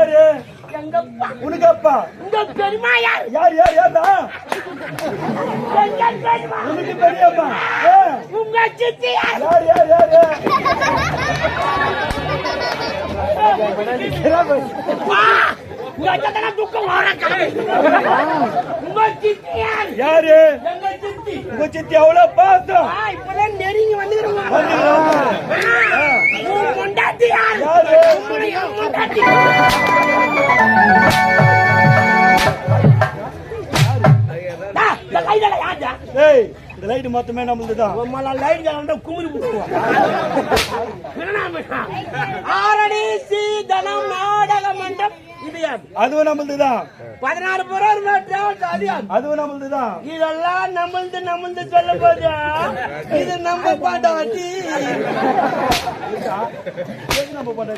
யாரு? எங்கப்பா. உனக்கு அப்பா? உங்க பெரியமா யார்? யார் யார் யாரா? எங்க பெரியமா? உனக்கு பெரியம்மா. உங்க சித்தி யார்? யார் யார் யாரு? உங்க அச்சத்தன துக்கம் வரக்க. உங்க சித்தி யார்? யாரு? எங்க சித்தி. உங்க சித்தி அவ்வளவு பாசம். இப்பதான் நெருங்கி வந்துக்கிறோம். உன் முண்டாட்டி யார்? யாரு? உன் முண்டாட்டி. கைதல யாரா? ஏய், இந்த லைட் மொத்தமே நம்மளுதுதான். நம்மள லைட் கலண்டா குமிரி போடுவோம். ஆரடி சீதனம் நாடக மண்டபம் இது யார்? அதுவும் நம்மளுதுதான். 16 பேர் டிராவல்ஸ் அது யார்? அதுவும் நம்மளுதுதான். இதெல்லாம் நம்மள்து சொல்ல போதா? இது நம்ம பாட்டாட்டி. நம்ம பண்ணா